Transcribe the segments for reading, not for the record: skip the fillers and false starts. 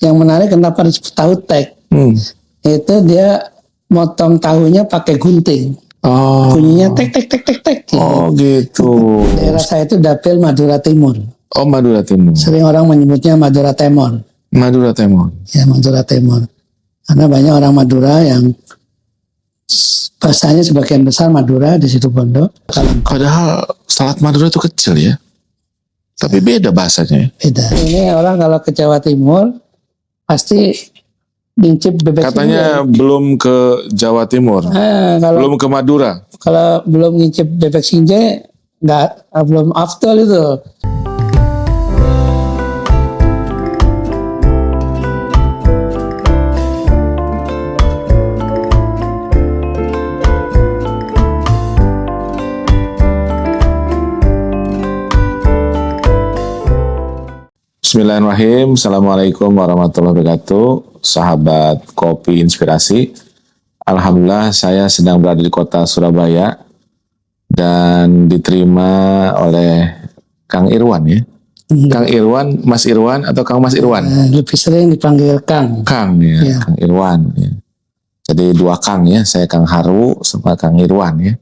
Yang menarik kenapa disebut tahu tek? Itu dia motong tahunya pakai gunting. Bunyinya tek tek tek tek tek. Oh gitu. Daerah saya itu Dapil Madura Timur. Oh Madura Timur. Sering orang menyebutnya Madura Temon. Madura Timur. Ya Madura Timur. Karena banyak orang Madura yang bahasanya sebagian besar Madura di situ Bondo. Padahal Selat Madura itu kecil ya. Tapi beda bahasanya. Beda. Ini orang kalau ke Jawa Timur pasti ngincip bebek Katanya sinjai. belum ke Jawa Timur. Belum ke Madura. Kalau belum ngincip bebek sinjai belum afdol itu. Bismillahirrahmanirrahim. Assalamualaikum warahmatullahi wabarakatuh. Sahabat Kopi Inspirasi. Alhamdulillah saya sedang berada di kota Surabaya dan diterima oleh Kang Irwan ya. Kang Irwan, Mas Irwan atau Kang Mas Irwan? Lebih sering dipanggil Kang. Kang ya, Ya. Kang Irwan ya. Jadi dua Kang ya, saya Kang Haru sama Kang Irwan ya.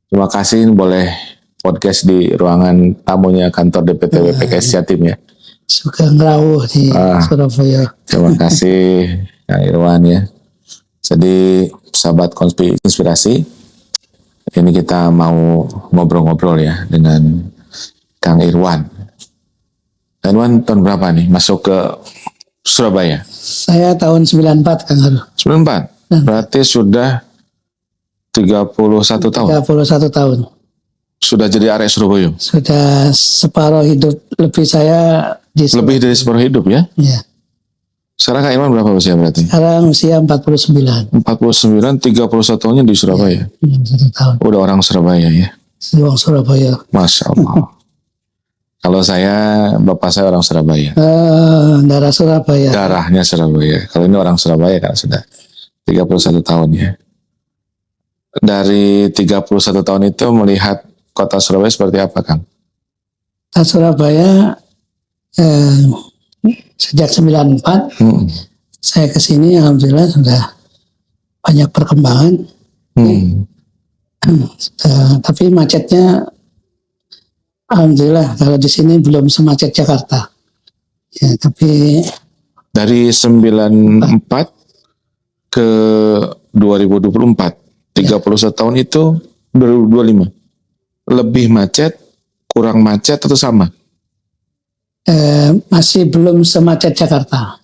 Terima kasih boleh podcast di ruangan tamunya kantor DPTW PKS Jatim ya. Suka ngerawuh di Surabaya. Terima kasih Kang Irwan ya. Jadi sahabat Kopi Inspirasi, ini kita mau ngobrol-ngobrol ya dengan Kang Irwan. Kang Irwan tahun berapa nih masuk ke Surabaya? Saya tahun 94 Kang Haru. 94. Berarti sudah 31 tahun. 31 tahun. Sudah jadi arek Surabaya. Sudah separuh hidup lebih saya di Surabaya. Lebih dari separuh hidup ya. Ya. Sekarang Kang Irwan berapa usia berarti? Sekarang usia 49. 49, 31 tahunnya di Surabaya. 1 tahun. Udah orang Surabaya ya. Orang Surabaya. Masya Allah. Kalau saya, bapak saya orang Surabaya. Darah Surabaya. Darahnya Surabaya. Kalau ini orang Surabaya kan sudah 31 tahun ya. Dari 31 tahun itu melihat kota Surabaya seperti apa, Kang? Kota Surabaya sejak 94 saya kesini alhamdulillah sudah banyak perkembangan. Tapi macetnya alhamdulillah kalau di sini belum semacet Jakarta. Ya, tapi dari 94 ke 2024, 31 tahun itu 2025. Lebih macet, kurang macet atau sama? masih belum semacet Jakarta.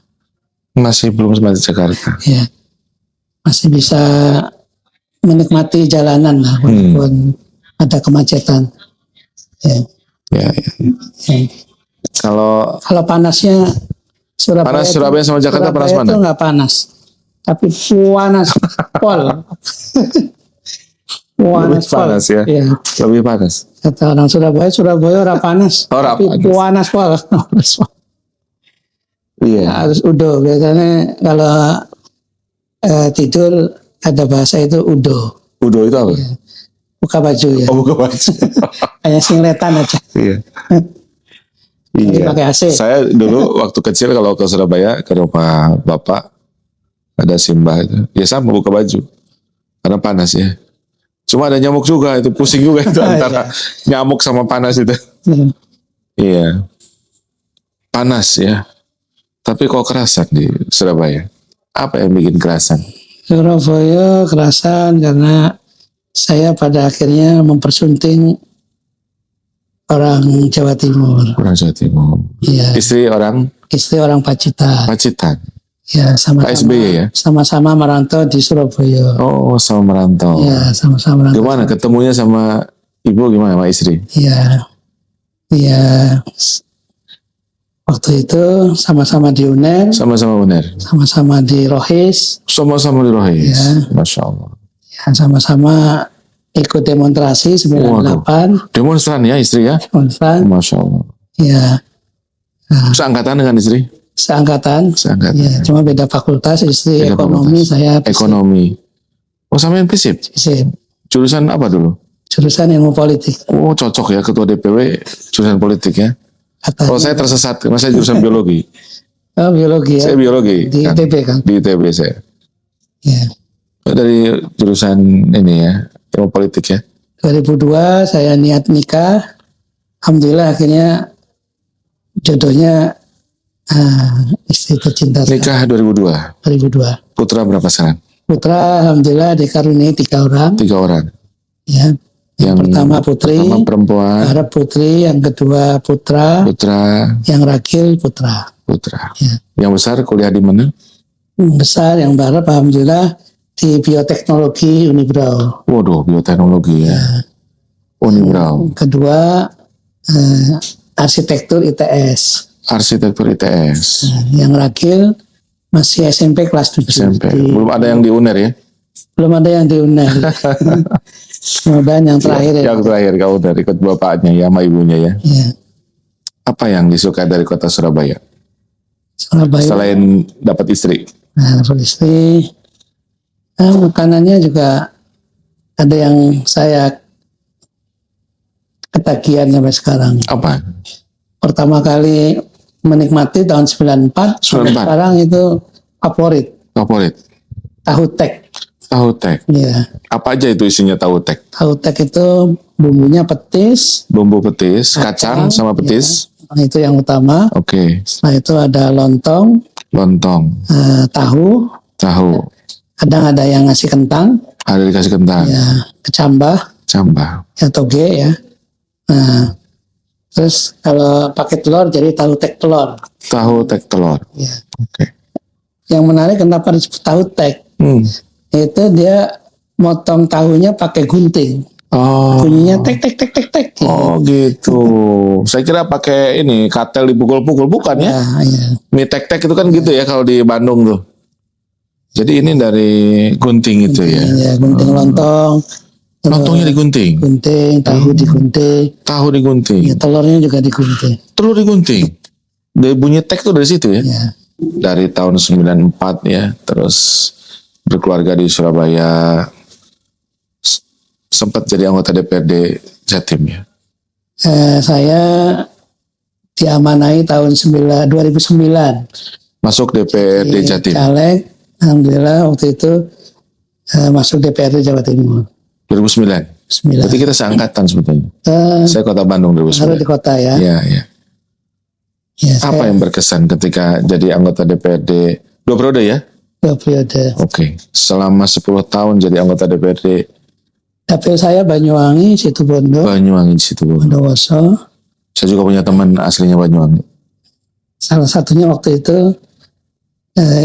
Masih belum semacet Jakarta. Ya, masih bisa menikmati jalanan lah walaupun ada kemacetan. Ya. Ya. Kalau panasnya Surabaya, panas Surabaya sama Jakarta panas mana? Itu nggak panas, tapi panas pol. Lebih panas ya. Ya. Lebih panas. Kata orang Surabaya ora panas, tapi panas pol. Iya. Harus udo. Biasanya kalau tidur ada bahasa itu udo. Udo itu apa? Ya. Buka baju ya. Oh, buka baju. Hanya singletan aja. Iya. Iya. Pakai AC. Saya dulu waktu kecil kalau ke Surabaya ke rumah bapak ada simbah itu, ya sama buka baju karena panas ya. Cuma ada nyamuk juga itu, pusing juga itu antara nyamuk sama panas itu. Iya. Panas ya. Tapi kok kerasan di Surabaya? Apa yang bikin kerasan? Surabaya kerasan karena saya pada akhirnya mempersunting orang Jawa Timur. Orang Jawa Timur. Iya. Istri orang Pacitan. Pacitan. Ya, SBY ya? Sama-sama merantau di Surabaya. Oh, sama merantau. Ya, sama-sama merantau. Gimana ketemunya sama ibu, gimana sama istri? Iya. Iya. Waktu itu sama-sama di UNER. Sama-sama UNER. Sama-sama di Rohis. Sama-sama di Rohis. Ya. Masya Allah. Ya, sama-sama ikut demonstrasi 98. Demonstran ya istri ya? Demonstran. Masya Allah. Ya. Nah, seangkatan dengan istri? Seangkatan. Ya, cuma beda fakultas, istri beda ekonomi, fakultas. Saya FISIP. Ekonomi. Oh, sampean FISIP? FISIP. Jurusan apa dulu? Jurusan ilmu politik. Oh, cocok ya ketua DPW jurusan politik ya. Kalau saya tersesat, karena saya jurusan biologi. Oh, biologi ya. Saya biologi. Di kan. ITB kan. Di ITB saya. Ya. Dari jurusan ini ya, ilmu politik ya. 2002 saya niat nikah. Alhamdulillah akhirnya jodohnya istri tercinta saya. Nikah 2002. 2002. Putra berapa sekarang? Putra alhamdulillah dikaruniai 3 orang. 3 orang. Ya. Yang pertama putri, pertama perempuan, Arab putri, yang kedua putra, yang ragil putra. Ya. Yang besar kuliah di mana? Yang besar, yang barat alhamdulillah di bioteknologi Unibrau. Waduh, bioteknologi ya. Unibrau. Kedua arsitektur ITS. Arsitektur ITS. Yang ragil masih SMP kelas 7. SMP. Belum ada yang di UNER ya? Belum ada yang di UNER. Mudah-mudahan yang terakhir ya. Yang terakhir kamu dari ikut bapaknya ya, sama ibunya ya. Ya. Apa yang disukai dari kota Surabaya? Surabaya. Selain dapat istri. Nah, dapat istri. Makanannya juga ada yang saya ketagihan sampai sekarang. Apa? Pertama kali menikmati tahun 94. Sekarang itu favorit. Tahu tek. Tahu tek. Iya. Apa aja itu isinya tahu tek? Tahu tek itu bumbunya petis. Bumbu petis, kacang sama petis. Ya, itu yang utama. Oke. Setelah itu ada lontong. Tahu. Kadang ada yang ngasih kentang. Ada dikasih kentang. Ya, kecambah. Ya, toge ya. Nah, terus kalau pakai telur jadi tahu tek telur. Tahu tek telur. Ya. Oke. Yang menarik kenapa disebut tahu tek? Itu dia motong tahunya pakai gunting. Bunyinya tek tek tek tek tek. Oh gitu. Saya kira pakai ini katel dipukul-pukul, bukan ya? Ya. Mie tek tek itu kan gitu ya kalau di Bandung tuh. Jadi ini dari gunting itu ya? Ya, gunting lontong. Lontongnya digunting? Gunting, tahu digunting. Tahu digunting? Ya, telurnya juga digunting. Telur digunting? Dari bunyi tek tuh dari situ ya? Ya. Dari tahun 94 ya, terus berkeluarga di Surabaya, sempat jadi anggota DPRD Jatim ya? Saya diamanai tahun 2009. Masuk DPRD Jatim? Caleg, alhamdulillah waktu itu masuk DPRD Jawa Timur. 2009? Berarti kita seangkatan sebetulnya. Saya kota Bandung 2009. Baru di kota ya? Iya. Ya, apa yang berkesan ketika jadi anggota DPRD 2 periode ya? 2 periode. Oke. Selama 10 tahun jadi anggota DPRD. Dapil saya Banyuwangi, Situbondo. Bondowoso. Saya juga punya teman aslinya Banyuwangi. Salah satunya waktu itu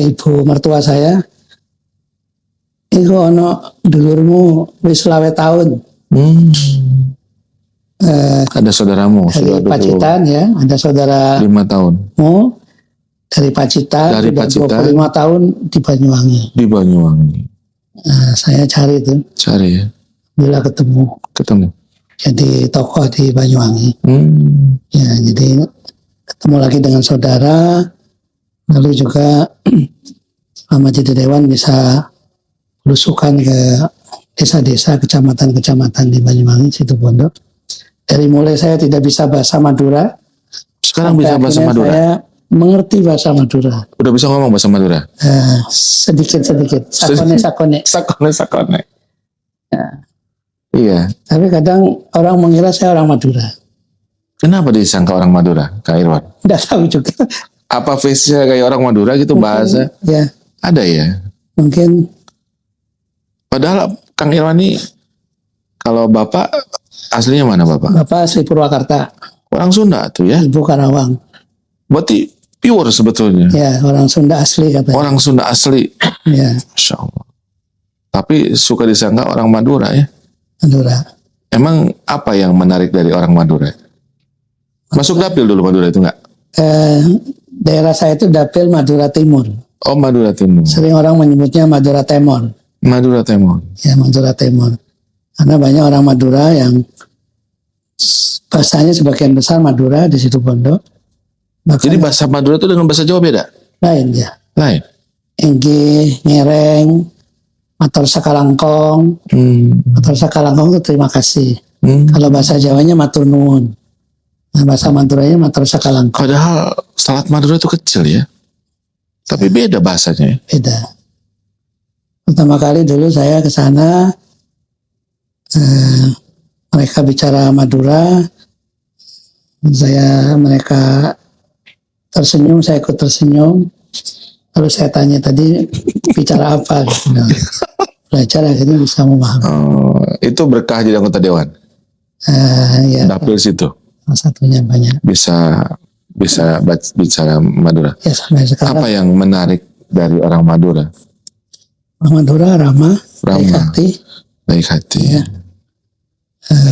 ibu mertua saya. Iku ono dulurmu wis 20 tahun. Ada saudaramu dari Pacitan ya, ada saudara 5 tahun. Dari Pacitan, dari Pacitan 25 tahun di Banyuwangi. Saya cari itu. Ya. Bila ketemu. Jadi tokoh di Banyuwangi. Ya, jadi ketemu lagi dengan saudara. Lalu juga selama jadi dewan bisa belusukan ke desa-desa, kecamatan-kecamatan di Banyuwangi, Situbondo. Dari mulai saya tidak bisa bahasa Madura. Sekarang bisa bahasa Madura? Saya mengerti bahasa Madura. Udah bisa ngomong bahasa Madura? Sedikit-sedikit. Sakone. Ya. Iya. Tapi kadang orang mengira saya orang Madura. Kenapa disangka orang Madura, Kak Irwan? Tidak tahu juga. Apa face-nya kayak orang Madura gitu? Mungkin, bahasa? Ya. Ada ya? Mungkin. Padahal Kang Irwan ini, kalau Bapak aslinya mana Bapak? Bapak asli Purwakarta. Orang Sunda tuh ya? Ibu Karawang. Berarti pure sebetulnya? Ya, orang Sunda asli katanya. Orang Sunda asli? Ya. Masya Allah. Tapi suka disangka orang Madura ya? Madura. Emang apa yang menarik dari orang Madura? Masuk dapil dulu Madura itu enggak? Daerah saya itu dapil Madura Timur. Oh, Madura Timur. Sering orang menyebutnya Madura Temor. Madura Timur. Ya, Madura Timur. Karena banyak orang Madura yang bahasanya sebagian besar Madura di Situbondo. Jadi bahasa Madura itu dengan bahasa Jawa beda? Lain ya. Lain? Engge, ngereng, matur sakalangkong. Matur sakalangkong itu terima kasih. Kalau bahasa Jawanya matur nuwun. Nah, bahasa Maduranya matur sakalangkong. Padahal Selat Madura itu kecil ya? Tapi beda bahasanya. Beda. Pertama kali dulu saya ke sana, mereka bicara Madura, mereka tersenyum, saya ikut tersenyum. Lalu saya tanya tadi bicara apa? Gitu. Nah, belajar akhirnya bisa memahami. Itu berkah jadi anggota dewan. Ya, Dapil situ. Salah satunya banyak. Bisa bicara Madura. Ya, sampai sekarang. Apa yang menarik dari orang Madura? Orang Madura ramah, baik hati. Ya.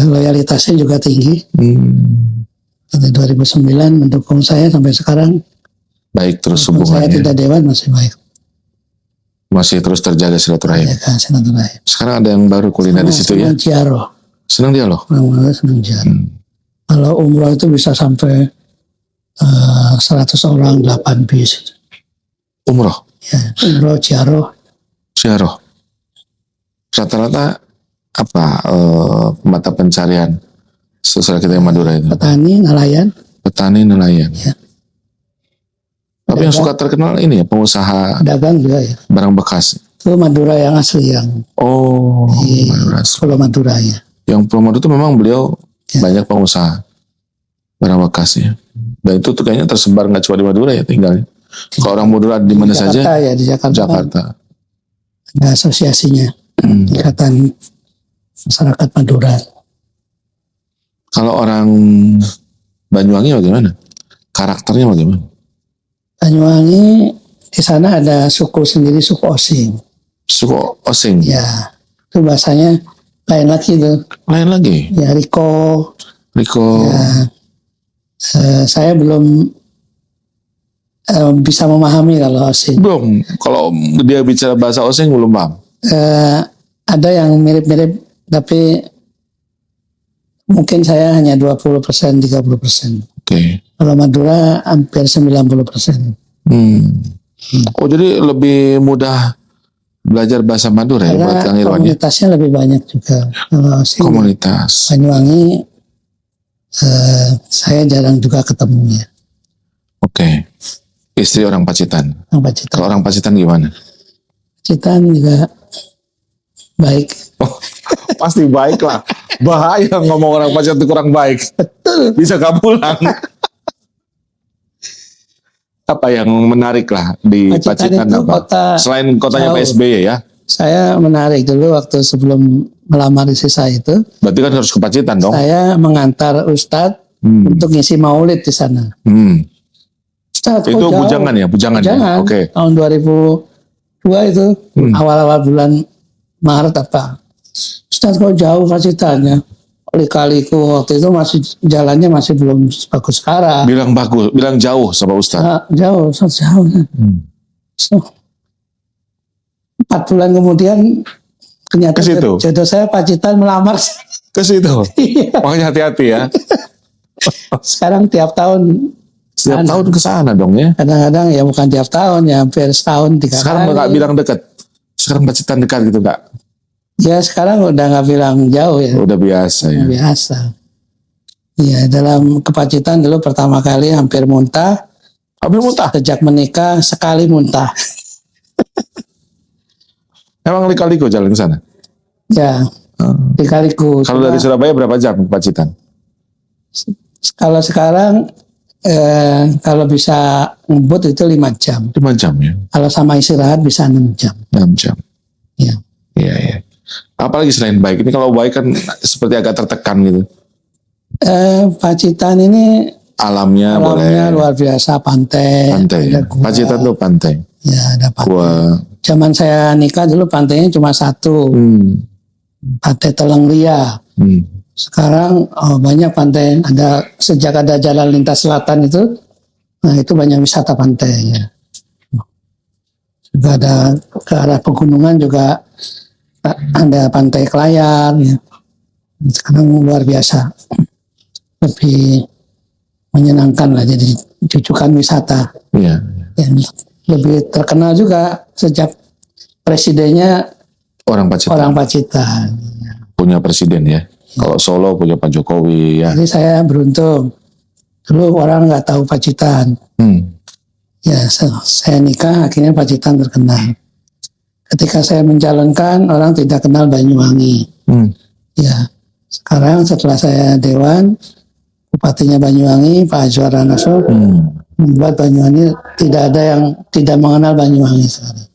Loyalitasnya juga tinggi. Dari 2009 mendukung saya sampai sekarang. Baik terus Saya hubungannya. tidak dewan masih baik. Masih terus terjaga silaturahim. Ya, kan, silaturahim. Sekarang ada yang baru kuliner di situ ya. Senang dia loh. Senang jiaroh. Kalau umroh itu bisa sampai 100 orang 8 bis. Umroh? Ya, umroh jiaroh. Jiaroh. Rata-rata apa mata pencarian sesuai kita yang Madura itu? Petani, nelayan. Ya. Tapi yang suka terkenal ini ya pengusaha. Dagang juga ya. Barang bekas. Itu Madura yang asli yang. Pulau Madura ya. Yang Pulau Madura itu memang beliau banyak pengusaha barang bekas ya. Dan itu tuh kayaknya tersebar nggak cuma di Madura ya tinggalnya. Kalau orang Madura di mana saja? Ya, di Jakarta. Kan ada asosiasinya. Ikatan Masyarakat Madura. Kalau orang Banyuwangi bagaimana? Karakternya bagaimana? Banyuwangi di sana ada suku sendiri, suku Osing. Suku Osing? Ya, itu bahasanya lain lagi tuh. Lain lagi? Ya, Riko. Ya, saya belum bisa memahami kalau Osing. Belum. Kalau dia bicara bahasa Osing belum paham. Ada yang mirip-mirip, tapi mungkin saya hanya 20%, 30%. Oke. Kalau Madura hampir 90%. Oh, jadi lebih mudah belajar bahasa Madura ya buat Kang Irwan ya? Komunitasnya lebih banyak juga. Kalau komunitas Banyuwangi saya jarang juga ketemunya. Oke. Istri orang Pacitan. Kalau orang Pacitan gimana? Pacitan juga baik. Oh, pasti baik lah. Bahaya ngomong orang Pacitan itu kurang baik. Betul. Bisa gak pulang. Apa yang menarik lah di Pacitan apa? Selain kotanya Pak SBY ya? Saya menarik dulu waktu sebelum melamar istri saya itu. Berarti kan harus ke Pacitan dong? Saya mengantar Ustadz untuk ngisi maulid di sana. Ustadz, itu bujangan ya? Bujangan. Ya? Oke. Tahun 2002 itu awal-awal bulan Maret apa? Ustadz kok jauh Pacitannya? Kali-kaliku waktu itu masih jalannya masih belum bagus sekarang. Bilang jauh sama Ustadz. Jauh. So, 4 bulan kemudian ternyata jodoh saya Pacitan melamar. Ke situ. Makanya hati-hati ya. Sekarang tiap tahun. Setiap tahun ke sana dong ya. Kadang-kadang ya bukan tiap tahun ya hampir setahun 3 kali. Sekarang nggak bilang dekat. Sekarang Pacitan dekat gitu nggak? Ya sekarang udah nggak bilang jauh ya. Udah biasa ya. Biasa. Iya, dalam kepacitan dulu pertama kali hampir muntah. Hampir muntah? Sejak menikah sekali muntah. Emang lika-liku jalan ke sana? Ya, lika-liku. Kalau dari Surabaya berapa jam ke Pacitan? Kalau sekarang kalau bisa ngebut itu 5 jam. 5 jam ya? Kalau sama istirahat bisa 6 jam. 6 jam. Iya. Iya. Apalagi selain baik, ini kalau baik kan seperti agak tertekan gitu. Pacitan ini alamnya boleh luar biasa, pantai. Ya. Pacitan tuh pantai. Ya, ada pantai. Gua. Zaman saya nikah dulu pantainya cuma 1. Pantai Teleng Ria. Sekarang banyak pantai. Sejak ada jalan lintas selatan itu, nah itu banyak wisata pantai ya. Juga ada ke arah pegunungan juga ada pantai Kelayar ya. Sekarang luar biasa, lebih menyenangkan lah, jadi jujukan wisata. Iya. Yang lebih terkenal juga sejak presidennya orang Pacitan. Punya presiden ya. Kalau Solo punya Pak Jokowi ya. Jadi saya beruntung. Dulu orang nggak tahu Pacitan. Ya, saya nikah, akhirnya Pacitan terkenal. Ketika saya mencalonkan, orang tidak kenal Banyuwangi. Ya, sekarang setelah saya dewan, Bupatinya Banyuwangi, Pak Azwar Hanaso, membuat Banyuwangi tidak ada yang tidak mengenal Banyuwangi sekarang.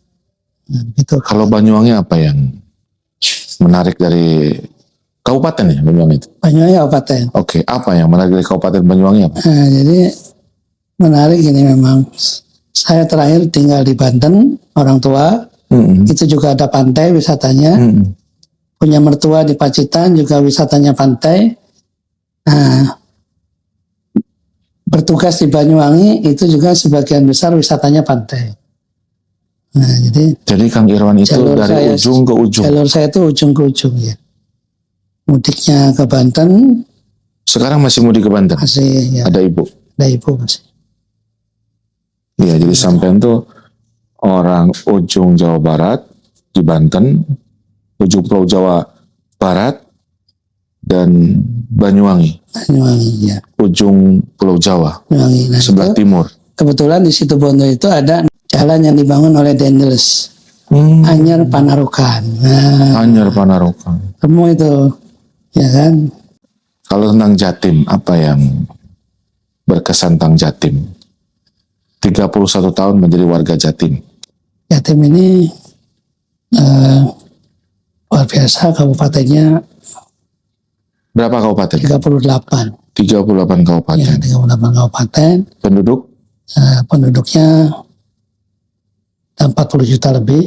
Nah, gitu. Kalau Banyuwangi apa yang menarik dari kabupaten ya Banyuwangi itu? Banyuwangi kabupaten. Oke, apa yang menarik dari kabupaten Banyuwangi apa? Nah, jadi menarik ini memang. Saya terakhir tinggal di Banten, orang tua. Itu juga ada pantai wisatanya. Punya mertua di Pacitan juga wisatanya pantai. Nah, bertugas di Banyuwangi itu juga sebagian besar wisatanya pantai. Nah, jadi Kang Irwan itu dari ujung ke ujung. Jalur saya itu ujung ke ujung ya. Mudiknya ke Banten. Sekarang masih mudik ke Banten? Masih ya. Ada ibu? Ada ibu masih. Iya, jadi sampean tuh orang ujung Jawa Barat di Banten, ujung Pulau Jawa Barat, dan Banyuwangi. Banyuwangi ya. Ujung Pulau Jawa. Banyuwangi. Nah, sebelah timur. Kebetulan di Situbondo itu ada jalan yang dibangun oleh Dendels. Anyar Panarukan. Nah, Anyar Panarukan. semua itu, ya kan? Kalau tentang Jatim, apa yang berkesan tentang Jatim? 31 tahun menjadi warga Jatim. Jatim ini luar biasa, kabupatennya Berapa kabupaten? 38. 38 kabupaten. Ya, 38 kabupaten. Penduduk? Penduduknya 40 juta lebih.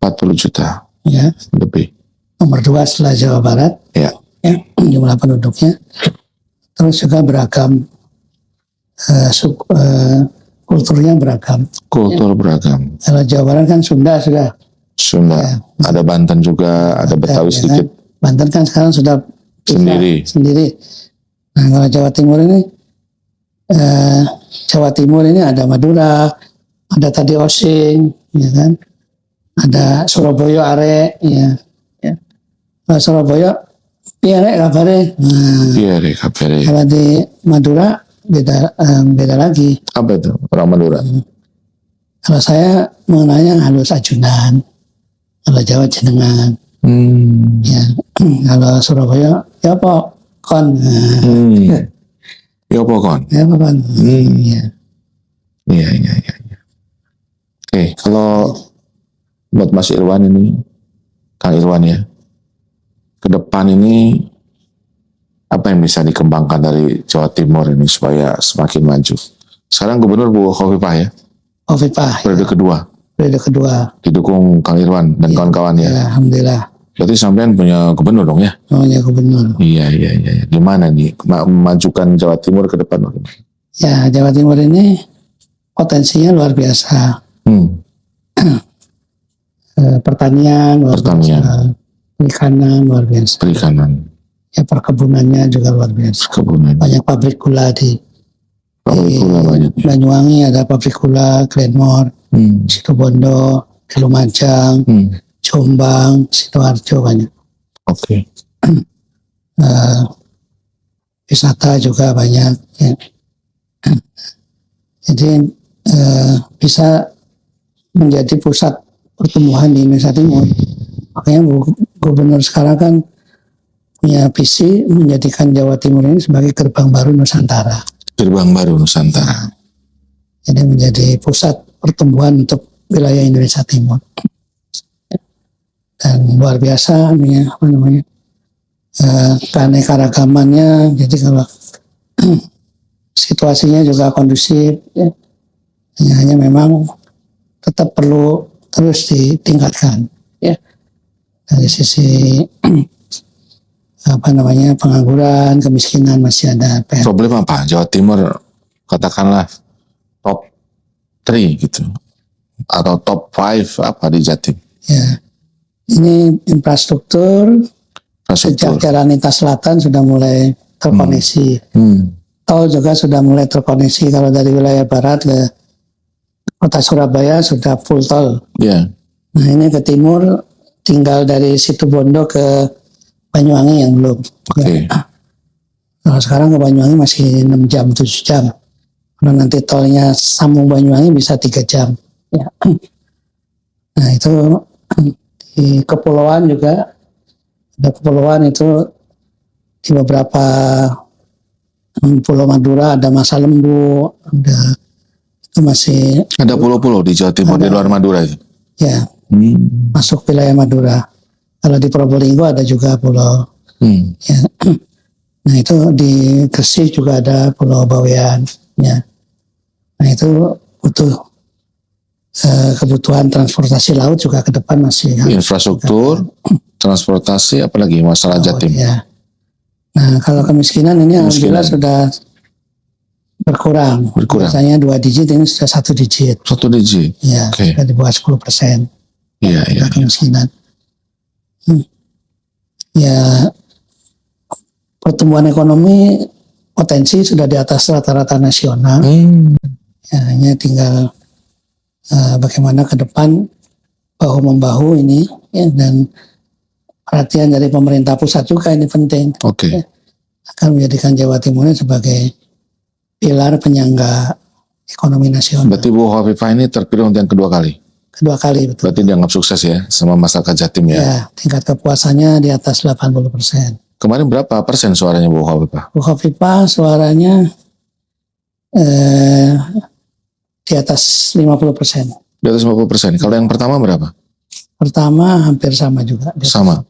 40 juta. Ya. Lebih. Nomor 2 setelah Jawa Barat. Ya. Ya, jumlah penduduknya. Terus juga beragam, kulturnya beragam. Kultur beragam. Kalau Jawa Barat kan Sunda sudah. Sunda. Ya. Ada Banten juga, ada Betawi sedikit. Kan? Banten kan sekarang sudah sendiri. Nah, kalau Jawa Timur ini, ada Madura, ada Tadi Osing, ya kan? Ada Surabaya Arek, ya. Surabaya, iya Rek kabarnya. Iya Rek kabarnya. Kalau di Madura beda lagi. Apa itu orang Madura? Kalau saya mengenalnya halus ajunan, kalau Jawa jenengan. Ya, kalau Surabaya ya apa kon. Ya apa kon. Ya apa kon. Iya. Iya. Oke, kalau buat Mas Irwan ini, Kang Irwan ya, ke depan ini apa yang bisa dikembangkan dari Jawa Timur ini supaya semakin maju? Sekarang Gubernur Bu Khofifah ya? Khofifah. Periode kedua. Didukung Kang Irwan dan kawan-kawan ya? Ya, alhamdulillah. Berarti sampean punya gubernur dong ya? Punya gubernur. Iya. Gimana nih memajukan Jawa Timur ke depan? Ya, Jawa Timur ini potensinya luar biasa. Pertanian luar biasa. Perikanan luar biasa. Ya, perkebunannya juga luar biasa. Banyak pabrik gula di Banyuwangi, ada pabrik gula, Glenmore, Situbondo, Lumajang, Jombang, Sidoarjo banyak. Oke. Wisata juga banyak. Ya. Jadi bisa menjadi pusat pertumbuhan di Indonesia Timur. Makanya Gubernur sekarang kan punya visi menjadikan Jawa Timur ini sebagai gerbang baru Nusantara. Gerbang baru Nusantara. Jadi menjadi pusat pertumbuhan untuk wilayah Indonesia Timur. Dan luar biasa keanekaragamannya. Jadi kalau situasinya juga kondusif, ya, hanya memang tetap perlu terus ditingkatkan. Ya. Dari sisi pengangguran, kemiskinan masih ada PR. Problem apa? Jawa Timur katakanlah top 3 gitu atau top 5 apa di Jatim? Ya, ini infrastruktur. Sejak jalan lintas selatan sudah mulai terkoneksi. Tol juga sudah mulai terkoneksi. Kalau dari wilayah barat ke kota Surabaya sudah full tol. Yeah. Nah, ini ke timur tinggal dari Situbondo ke Banyuwangi yang belum. Okay. Ya. Kalau sekarang ke Banyuwangi masih 6 jam, 7 jam. Kalau nanti tolnya sambung Banyuwangi bisa 3 jam. Ya. Nah itu di kepulauan juga, ada kepulauan itu di beberapa Pulau Madura ada Masa Lembu, ada itu masih Ada pulau-pulau di Jawa Timur, di luar Madura itu. ya masuk wilayah Madura. Kalau di Probolinggo ada juga pulau. Ya. Nah itu di Gresik juga ada Pulau Bawean. Ya. Nah itu butuh kebutuhan transportasi laut juga ke depan masih Infrastruktur, transportasi, apalagi masalah Jatim. Ya. Nah kalau kemiskinan ini alhamdulillah sudah berkurang. Biasanya 2 digit, ini sudah 1 digit. 1 digit. Ya, sudah di bawah 10%. Iya. Kemiskinan. Ya, pertumbuhan ekonomi potensi sudah di atas rata-rata nasional. Ya, hanya tinggal bagaimana ke depan bahu-membahu ini, ya, dan perhatian dari pemerintah pusat juga ini penting. Ya, akan menjadikan Jawa Timur ini sebagai pilar penyangga ekonomi nasional. Berarti Bu Hovifah ini terpilih untuk yang kedua kali? Kedua kali, betul. Berarti dianggap sukses ya sama masyarakat Jatim ya? Ya, tingkat kepuasannya di atas 80%. Kemarin berapa persen suaranya Bu Hovifah? Bu Hovifah suaranya di atas 50%. Di atas 50%. Kalau yang pertama berapa? Pertama hampir sama juga. Sama?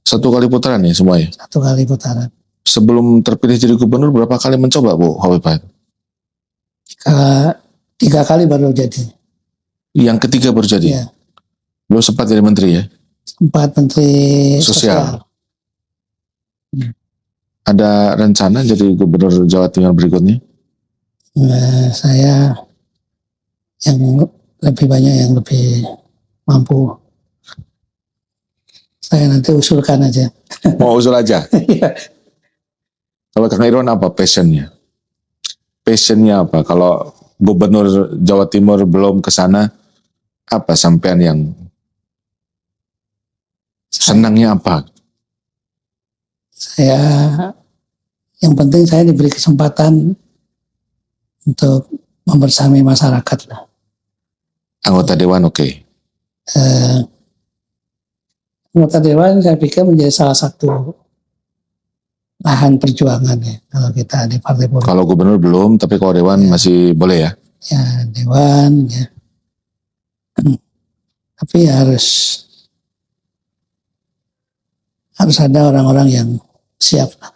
1 kali putaran ya semuanya? 1 kali putaran. Sebelum terpilih jadi gubernur berapa kali mencoba Bu Hovifah? 3 kali baru jadi. Yang ketiga baru jadi? Ya. Belum sempat jadi menteri ya? Sempat menteri sosial. Ada rencana jadi gubernur Jawa Timur berikutnya? Saya yang lebih banyak, yang lebih mampu. Saya nanti usulkan aja. Mau usul aja? Kalau Kang Irwan apa passionnya? Passionnya apa? Kalau gubernur Jawa Timur belum ke sana, apa sampean yang senangnya apa? Saya, yang penting saya diberi kesempatan untuk membersamai masyarakat lah. Anggota Dewan oke. Anggota Dewan saya pikir menjadi salah satu lahan perjuangan ya kalau kita di partai politik. Kalau gubernur belum, tapi kalau Dewan masih boleh ya? Ya Dewan ya. Tapi harus ada orang-orang yang siap lah.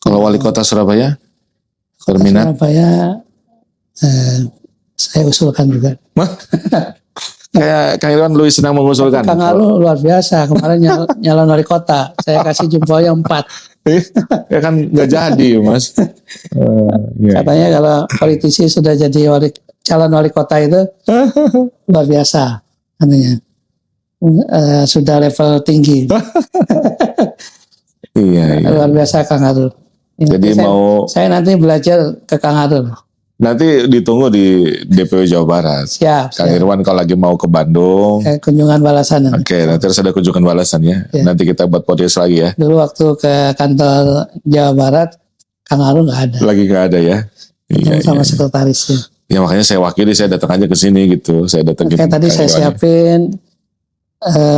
Kalau wali kota Surabaya berminat? Surabaya saya usulkan juga. Kayak Kang Irwan lebih senang mengusulkan. Kang Alu luar biasa, kemarin nyalon wali kota, saya kasih jempolnya 4. Ya kan nggak jadi Mas. Katanya kalau politisi sudah jadi calon wali kota itu luar biasa, katanya. Sudah level tinggi. Iya. Luar biasa Kang Alu. Jadi saya nanti belajar ke Kang Alu. Nanti ditunggu di DPW Jawa Barat. Siap. Kang Irwan kalau lagi mau ke Bandung. Kunjungan balasan. Oke, nanti harus ada kunjungan balasan ya. Nanti kita buat podcast lagi ya. Dulu waktu ke kantor Jawa Barat, Kang Alu nggak ada. Lagi nggak ada ya. Iya, sama sekretarisnya. Ya makanya saya wakili, saya datang aja ke sini gitu. Saya datang. Kayak tadi saya siapin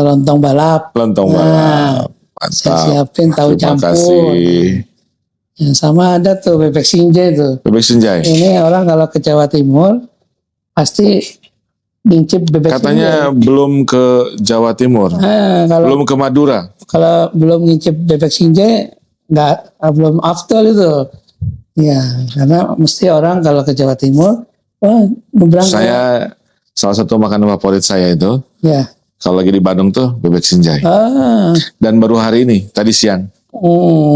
lontong balap. Lontong balap. Mantap. Saya siapin tahu campur. Kasih. Ya, sama ada tuh bebek sinjai tuh. Bebek sinjai. Ini orang kalau ke Jawa Timur pasti ngincip bebek Katanya sinjai. Belum ke Jawa Timur. Belum ke Madura. Kalau belum ngincip bebek sinjai belum afdol itu. Ya, karena mesti orang kalau ke Jawa Timur, saya salah satu makanan favorit saya itu. Ya. Kalau lagi di Bandung tuh bebek sinjai. Dan baru hari ini, tadi siang.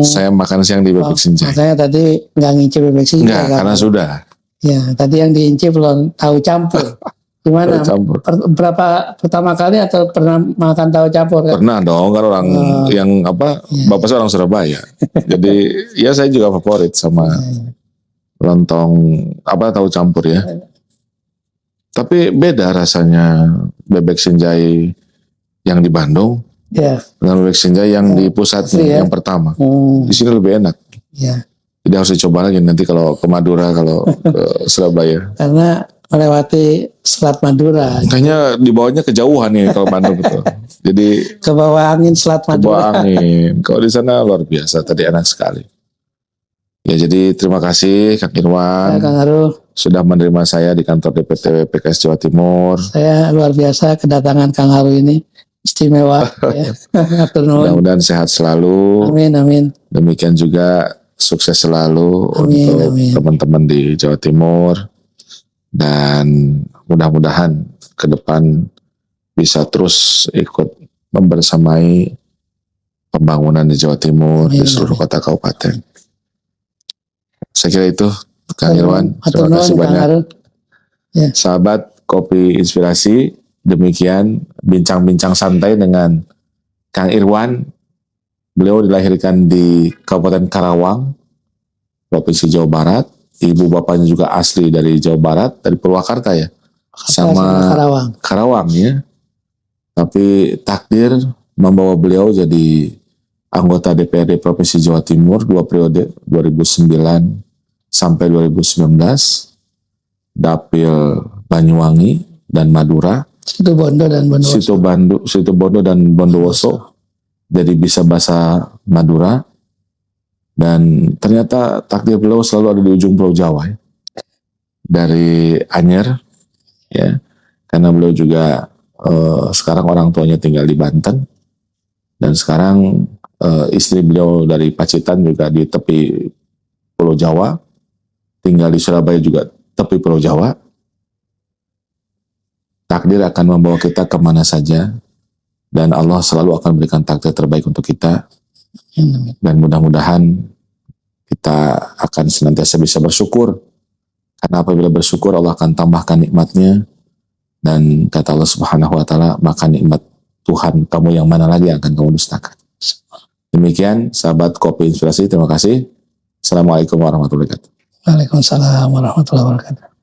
Saya makan siang di bebek sinjai. Makanya tadi nggak ngincip bebek sinjai. Enggak, kan? karena sudah. Ya, tadi yang diincip tahu campur. Gimana? Pertama kali atau pernah makan tahu campur? Kan? Pernah dong, kan orang yang bapak saya orang Surabaya. Jadi ya saya juga favorit sama lontong tahu campur ya. Tapi beda rasanya bebek sinjai yang di Bandung. Ya. Dengan bebek sinjai yang di pusatnya yang pertama. Di sini lebih enak. Ya. Jadi harus dicoba lagi nanti kalau ke Madura, kalau ke Surabaya. Karena melewati Selat Madura. Kayaknya dibawanya kejauhan nih kalau Bandung gitu. Jadi Ke bawah angin Selat ke bawah Madura. angin. Kalau di sana luar biasa, tadi enak sekali. Ya jadi terima kasih Kang Ya, Irwan Kang Aru, sudah menerima saya di kantor DPT PKS Jawa Timur. saya luar biasa kedatangan Kang Aru ini. Istimewa. Ya. Atur nuhun. Mudah-mudahan sehat selalu. Amin, amin. Demikian juga sukses selalu Amin, untuk amin. teman-teman di Jawa Timur. Dan mudah-mudahan ke depan bisa terus ikut membersamai pembangunan di Jawa Timur, Amin, di seluruh amin. kota kabupaten. Saya kira itu, Kang Irwan. Atur Terima kasih nuhun, Kang banyak. Aru. Ya. Sahabat Kopi Inspirasi, demikian bincang-bincang santai dengan Kang Irwan. Beliau dilahirkan di Kabupaten Karawang, Provinsi Jawa Barat. Ibu bapaknya juga asli dari Jawa Barat, dari Purwakarta ya. Sama Karawang. Karawang ya. Tapi takdir membawa beliau jadi anggota DPRD Provinsi Jawa Timur 2 periode 2009 sampai 2019, Dapil Banyuwangi dan Madura, Situbondo dan Bondowoso. Situbondo dan Bondowoso. Jadi bisa bahasa Madura. Dan ternyata takdir beliau selalu ada di ujung Pulau Jawa ya. Dari Anyer ya. Karena beliau juga sekarang orang tuanya tinggal di Banten. Dan sekarang istri beliau dari Pacitan juga di tepi Pulau Jawa. Tinggal di Surabaya juga tepi Pulau Jawa. Takdir akan membawa kita kemana saja. Dan Allah selalu akan berikan takdir terbaik untuk kita. Dan mudah-mudahan kita akan senantiasa bisa bersyukur. Karena apabila bersyukur Allah akan tambahkan nikmatnya. Dan kata Allah Subhanahu wa Ta'ala, maka nikmat Tuhan kamu yang mana lagi yang akan kamu dustakan. Demikian sahabat Kopi Inspirasi, terima kasih. Assalamualaikum warahmatullahi wabarakatuh. Waalaikumsalam warahmatullahi wabarakatuh.